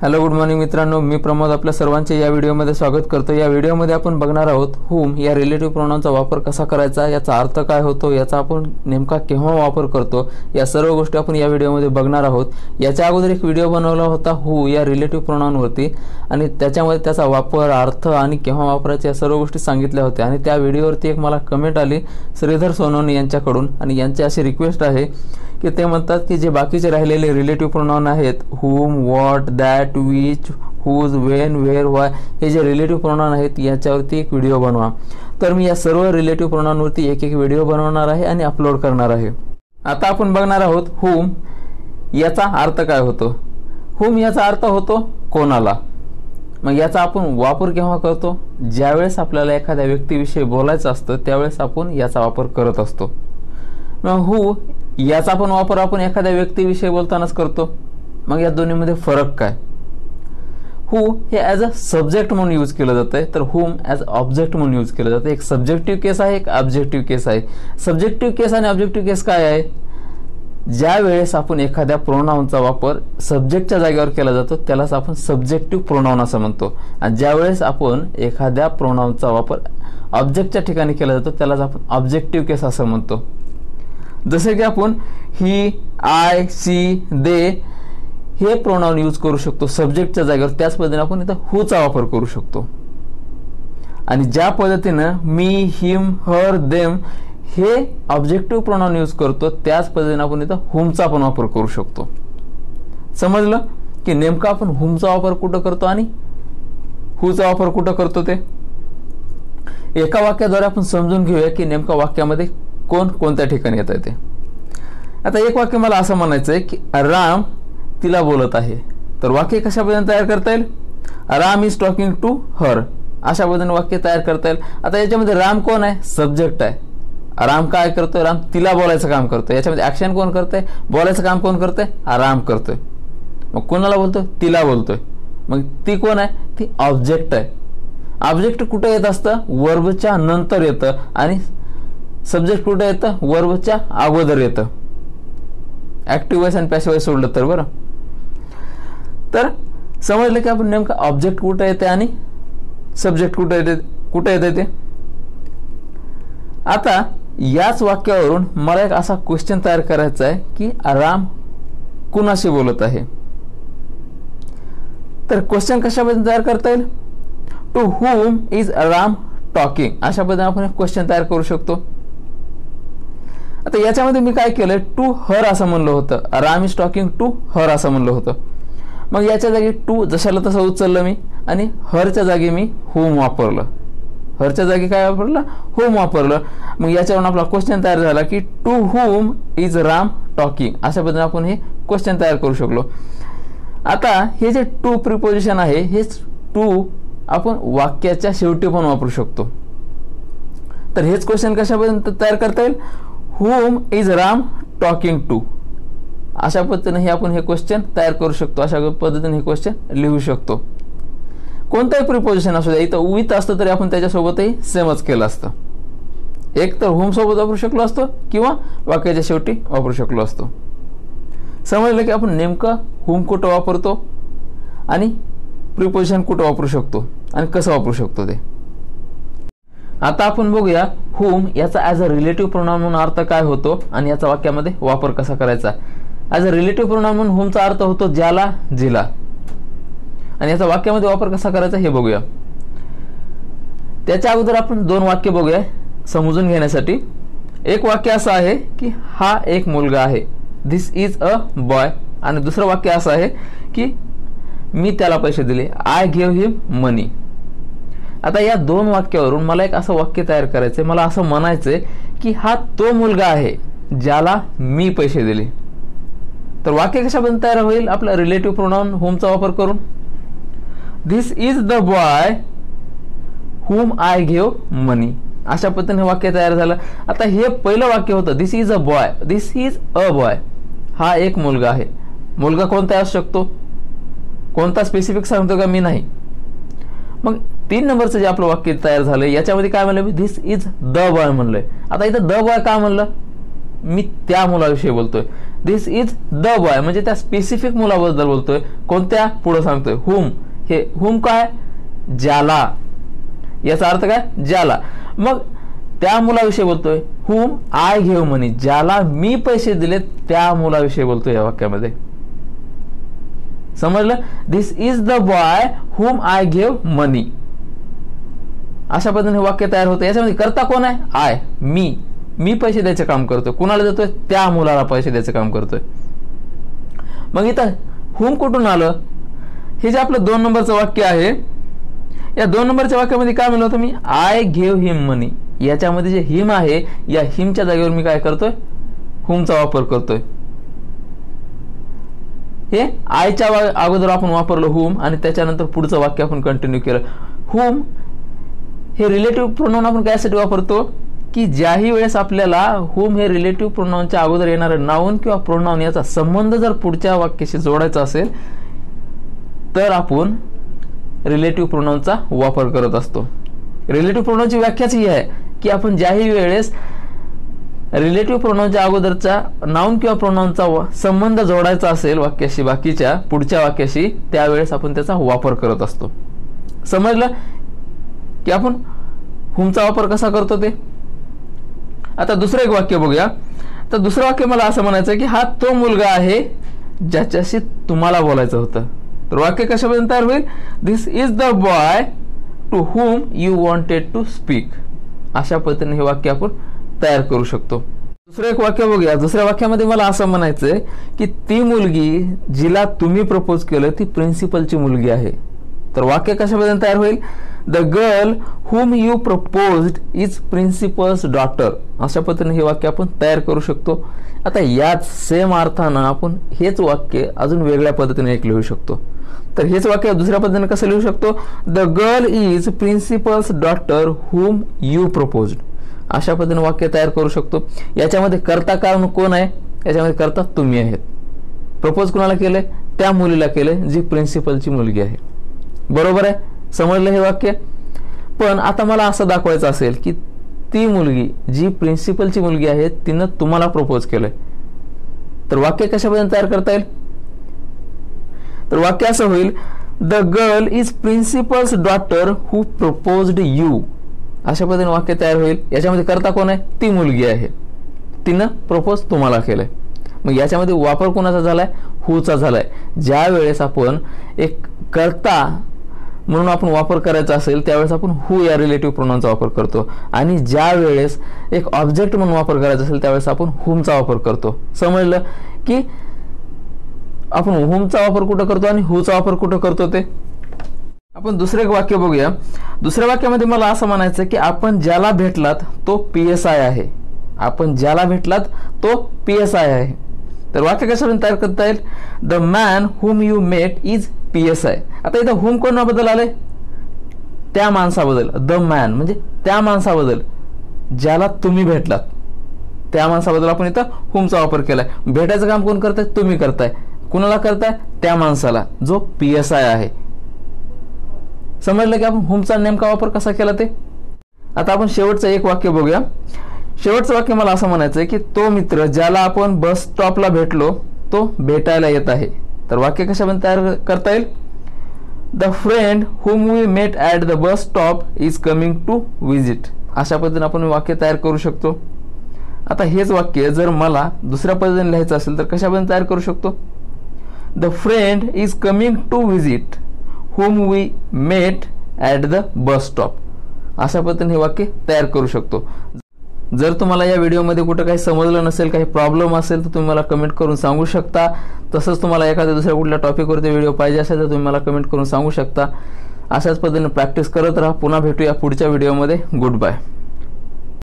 Hello good morning मित्रांनो, मी प्रमोद आपल्या सर्वांचे या व्हिडिओमध्ये स्वागत करतो। या व्हिडिओमध्ये आपण बघणार आहोत whom या रिलेटिव्ह प्रोनाउनचा वापर कसा करायचा, याचा अर्थ काय होतो, याचा आपण नेमका केव्हा वापर करतो, या सर्व गोष्टी आपण या व्हिडिओमध्ये बघणार आहोत। याच्या अगोदर एक व्हिडिओ बनवला होता who या रिलेटिव्ह प्रोनाउनवरती आणि त्याच्यामध्ये त्याचा वापर, अर्थ आणि केव्हा वापरायचा या सर्व गोष्टी सांगितल्या होत्या आणि त्या व्हिडिओवरती एक मला कमेंट आली श्रीधर सोनवणे यांच्याकडून आणि यांची अशी रिक्वेस्ट आहे की ते म्हणतात की जे बाकीचे राहिलेले रिलेटिव्ह प्रोनाउन आहेत whom, what, that, which, whose, when, where, why हे जे रिलेटिव्ह प्रोनाउन आहेत याच्यावरती एक व्हिडिओ बनवा। तर मी या सर्व रिलेटिव्ह प्रोनाउनवरती एक एक व्हिडिओ बनवणार आहे आणि अपलोड करणार आहे। आता आपण बघणार आहोत whom याचा अर्थ काय होतो। whom याचा अर्थ होतो कोणाला। मग याचा आपण वापर केव्हा करतो, ज्यावेळेस आपल्याला एखाद्या व्यक्तीविषयी बोलायचं असतं त्यावेळेस आपण याचा वापर करत असतो। मग who याचा पण वापर आपण एखाद्या व्यक्तीविषयी बोलतानाच करतो। मग या दोन्हीमध्ये फरक काय। who हे ॲज अ सब्जेक्ट म्हणून यूज केलं जातं तर whom ॲज ऑब्जेक्ट म्हणून यूज केलं जातं। एक सब्जेक्टिव्ह केस आहे, एक ऑब्जेक्टिव्ह केस आहे। सब्जेक्टिव्ह केस आणि ऑब्जेक्टिव्ह केस काय आहे, ज्या वेळेस आपण एखाद्या प्रोनाउनचा वापर सब्जेक्टच्या जागेवर केला जातो त्यालाच आपण सब्जेक्टिव्ह प्रोनाउन असं म्हणतो आणि ज्या वेळेस आपण एखाद्या प्रोनाउनचा वापर ऑब्जेक्टच्या ठिकाणी केला जातो त्यालाच आपण ऑब्जेक्टिव्ह केस असं म्हणतो। जसे की आपण ही, आय, सी, दे हे प्रोनाउन यूज करू शकतो सब्जेक्टच्या जागेवर, त्याच पद्धतीने आपण इथं whoचा वापर करू शकतो। आणि ज्या पद्धतीनं मी, हिम, हर, देम हे ऑब्जेक्टिव्ह प्रोनाउन यूज करतो त्याच पद्धतीने आपण इथं whomचा पण वापर करू शकतो। समजलं की नेमका आपण whomचा वापर कुठं करतो आणि whoचा वापर कुठं करतो ते एका वाक्याद्वारे आपण समजून घेऊया की नेमका वाक्यामध्ये कोण कोणत्या ठिकाणी येत आहे ते। आता एक वाक्य मला असं म्हणायचं आहे की राम तिला बोलत आहे, तर वाक्य कशा पद्धतीने तयार करता येईल, Ram is talking to her अशा पद्धतीने वाक्य तयार करता येईल। आता याच्यामध्ये राम कोण आहे, सब्जेक्ट आहे। राम काय करतोय, राम तिला बोलायचं काम करतोय। याच्यामध्ये ऍक्शन कोण करतंय, बोलायचं काम कोण करतंय, राम करतोय। मग कोणाला बोलतोय, तिला बोलतोय। मग ती कोण आहे, ती ऑब्जेक्ट आहे। ऑब्जेक्ट कुठे येत असतं, वर्बच्या नंतर येतं आणि सब्जेक्ट कुठे येतं, वर्बच्या अगोदर येतं। ऍक्टिव्ह वॉइस आणि पॅसिव्ह वॉइस सोडलं तर बरं। तर समजलं की आपण नेमका ऑब्जेक्ट कुठे येते आणि सब्जेक्ट कुठे येते ते। आता याच वाक्यावरून मला एक असा क्वेश्चन तयार करायचा आहे की राम कुणाशी बोलत आहे। तर क्वेश्चन कशा पद्धतीने तयार करता येईल, to whom is Ram talking अशा पद्धतीने आपण एक क्वेश्चन तयार करू शकतो। आता याच्यामध्ये मी काय केलंय, टू हर असं म्हणलं होतं, Ram is talking to her असं म्हणलं होतं। मग याच्या जागी टू जशाला तसं उचललं मी आणि हरच्या जागी मी whom वापरलं। हरच्या जागी काय वापरलं, whom वापरलं। मग याच्यावरून आपला क्वेश्चन तयार झाला की to whom is Ram talking अशा पद्धतीने आपण हे क्वेश्चन तयार करू शकलो। आता हे जे टू प्रिपोजिशन आहे हेच टू आपण वाक्याच्या शेवटी पण वापरू शकतो। तर हेच क्वेश्चन कशा पद्धतीने तयार करता येईल, whom is Ram talking to अशा पद्धतीने हे आपण हे क्वेश्चन तयार करू शकतो। अशा पद्धतीने हे क्वेश्चन लिहू शकतो। कोणताही प्रिपोजिशन असू द्या, इथं विथ असतं तरी आपण त्याच्यासोबतही सेमच केलं असतं। एक तर whom सोबत वापरू शकलो असतो किंवा वाक्याच्या शेवटी वापरू शकलो असतो। समजलं की आपण नेमकं whom कुठं वापरतो आणि प्रिपोजिशन कुठं वापरू शकतो आणि कसं वापरू शकतो ते। आता आपण बघूया whom याचा ॲज अ रिलेटिव्ह प्रोनाउन म्हणून अर्थ काय होतो आणि याचा वाक्यामध्ये वापर कसा करायचा। ॲज अ रिलेटिव्ह प्रोनाउन म्हणून whomचा अर्थ होतो ज्याला, जिला, आणि याचा वाक्यामध्ये वापर कसा करायचा हे बघूया। त्याच्या अगोदर आपण दोन वाक्य बघूया समजून घेण्यासाठी। एक वाक्य असं आहे की हा एक मुलगा आहे, दिस इज अ बॉय, आणि दुसरं वाक्य असं आहे की मी त्याला पैसे दिले, आय गिव्ह हिम मनी। आता या दोन वाक्यावरून मला एक असं वाक्य तयार करायचंय, मला असं म्हणायचंय की हा तो मुलगा आहे ज्याला मी पैसे दिले। तर वाक्य कशाबद्दल तयार होईल, आपला रिलेटिव्ह प्रोनाउन whomचा वापर करून, this is the boy whom I give money अशा पद्धतीने वाक्य तयार झालं। आता हे पहिलं वाक्य होतं this is a boy, this is a boy, हा एक मुलगा आहे। मुलगा कोणता असू शकतो, कोणता स्पेसिफिक सांगतो का मी नाही। मग 3 नंबरचं जे आपलं वाक्य तयार झालं याच्यामध्ये काय म्हणलं मी, दिस इज द बॉय म्हणलंय। आता इथं द बॉय का म्हणलं, मी त्या मुलाविषयी बोलतोय. दिस इज द बॉय म्हणजे त्या स्पेसिफिक मुलाबद्दल बोलतोय. कोणत्या? पुढे सांगतोय हुम. हे हुम काय? ज्याला. याचा अर्थ काय? ज्याला. मग त्या मुलाविषयी बोलतोय. हुम आय गिव्ह मनी, ज्याला मी पैसे दिले त्या मुलाविषयी बोलतोय या वाक्यामध्ये. समजलं? This is the boy whom I give money. अशा पद्धतीने हे वाक्य तयार होतं. याच्यामध्ये कर्ता कोण आहे? आय, मी पैसे द्यायचं काम करतोय. कुणाला देतोय? त्या मुलाला पैसे द्यायचं काम करतोय. मग इथं हुम कुठून आलं? हे जे आपलं 2 नंबरचं वाक्य आहे, या 2 नंबरच्या वाक्यामध्ये काय म्हणलं होतं मी? आय गिव्ह हिम मनी. याच्यामध्ये जे हिम आहे, या हिमच्या जागेवर मी काय करतोय? हुमचा वापर करतोय. हे आयच्या अगोदर आपण वापरलं हुम आणि त्याच्यानंतर पुढचं वाक्य आपण कंटिन्यू केलं. हुम हे रिलेटिव्ह प्रोनाउन आपण कायसाठी वापरतो? की ज्याही वेळेस आपल्याला हुम हे रिलेटिव्ह प्रोनाउनच्या अगोदर येणारं नाउन किंवा प्रोनाउन याचा संबंध जर पुढच्या वाक्याशी जोडायचा असेल तर आपण रिलेटिव्ह प्रोनाउनचा वापर करत असतो. रिलेटिव्ह प्रोनाउनची व्याख्याच ही आहे की आपण ज्याही वेळेस रिलेटिव्ह प्रोनाउनच्या अगोदरचा नाउन किंवा प्रोनाउनचा संबंध जोडायचा असेल वाक्याशी, बाकीच्या पुढच्या वाक्याशी, त्यावेळेस आपण त्याचा वापर करत असतो. समजलं की आपण हुमचा वापर कसा करतो ते. आता दुसरं एक वाक्य बघूया. तर दुसरं वाक्य मला असं म्हणायचं की हा तो मुलगा आहे ज्याच्याशी तुम्हाला बोलायचं होतं. तर वाक्य कशापर्यंत तयार होईल? This is the boy to whom you wanted to speak. अशा पद्धतीने हे वाक्य आपण तयार करू शकतो. दुसरं एक वाक्य बघूया. दुसऱ्या वाक्यामध्ये मला असं म्हणायचंय की ती मुलगी जिला तुम्ही प्रपोज केलं ती प्रिन्सिपलची मुलगी आहे. तर वाक्य कशापर्यंत तयार होईल? The girl whom you proposed is principles daughter. अशा पद्धतीने हे वाक्य आपण तयार करू शकतो. आता याच सेम अर्थानं आपण हेच वाक्य अजून वेगळ्या पद्धतीने एक लिहू शकतो. तर हेच वाक्य दुसऱ्या पद्धतीने कसं लिहू शकतो? The girl is principles daughter whom you proposed. अशा पद्धतीने वाक्य तयार करू शकतो. याच्यामध्ये कर्ता कोण आहे? याच्यामध्ये कर्ता तुम्ही आहेत. प्रपोज कुणाला केलंय? त्या मुलीला केलंय जी प्रिन्सिपलची मुलगी आहे. बरोबर आहे? समजलं हे वाक्य? पण आता मला असं दाखवायचं असेल की ती मुलगी जी प्रिन्सिपलची मुलगी आहे तिनं तुम्हाला प्रपोज केलंय. तर वाक्य कशापर्यंत तयार करता येईल? तर वाक्य असं होईल the girl is principles daughter who proposed you. अशा पद्धतीने वाक्य तयार होईल. याच्यामध्ये कर्ता कोण आहे? ती मुलगी आहे, तिनं प्रपोज तुम्हाला केलंय. मग याच्यामध्ये वापर कोणाचा झालाय? हुचा झालाय. ज्या वेळेस आपण एक कर्ता म्हणून आपण वापर करायचा असेल त्यावेळेस आपण हु या रिलेटिव्ह प्रोनाउनचा वापर करतो आणि ज्या वेळेस एक ऑब्जेक्ट म्हणून वापर करायचा असेल त्यावेळेस आपण हुमचा वापर करतो. समजलं की आपण हुमचा वापर कुठं करतो आणि हुचा वापर कुठं करतो ते. आपण दुसरं एक वाक्य बघूया. दुसऱ्या वाक्यामध्ये मला असं म्हणायचं की आपण ज्याला भेटलात तो PSI आहे. आपण ज्याला भेटलात तो PSI आहे. तर वाक्य कशावरून तयार करता येईल? The man whom you met is PSI. आता इथं हुम कोणाबद्दल आले? त्या माणसाबद्दल. द मॅन म्हणजे त्या माणसाबद्दल ज्याला तुम्ही भेटलात त्या माणसाबद्दल आपण इथं हुमचा वापर केलाय. भेटायचं काम कोण करताय? तुम्ही करताय. कुणाला करताय? त्या माणसाला जो PSI आहे. समजलं की आपण हुमचा नेमका वापर कसा केला ते. आता आपण शेवटचं एक वाक्य बघूया. शेवटचं वाक्य मला असं म्हणायचं आहे की तो मित्र ज्याला आपण बस स्टॉपला भेटलो तो भेटायला येत आहे. तर वाक्य कशापर्यंत तयार करता येईल? The friend whom we met at the bus stop is coming to visit. अशा पद्धतीने आपण वाक्य तयार करू शकतो. आता हेच वाक्य जर मला दुसऱ्या पद्धतीने लिहायचं असेल तर कशापर्यंत तयार करू शकतो? The friend is coming to visit whom we met at the bus stop. अशा पद्धतीने हे वाक्य तयार करू शकतो. जर तुम्हाला या व्हिडिओमध्ये कुठं काही समजलं नसेल, काही प्रॉब्लेम असेल तर तुम्ही मला कमेंट करून सांगू शकता. तसंच तुम्हाला एखाद्या दुसऱ्या कुठल्या टॉपिकवरती व्हिडिओ पाहिजे असेल तर तुम्ही मला कमेंट करून सांगू शकता. अशाच पद्धतीने प्रॅक्टिस करत राहा. पुन्हा भेटूया पुढच्या व्हिडिओमध्ये. Good bye.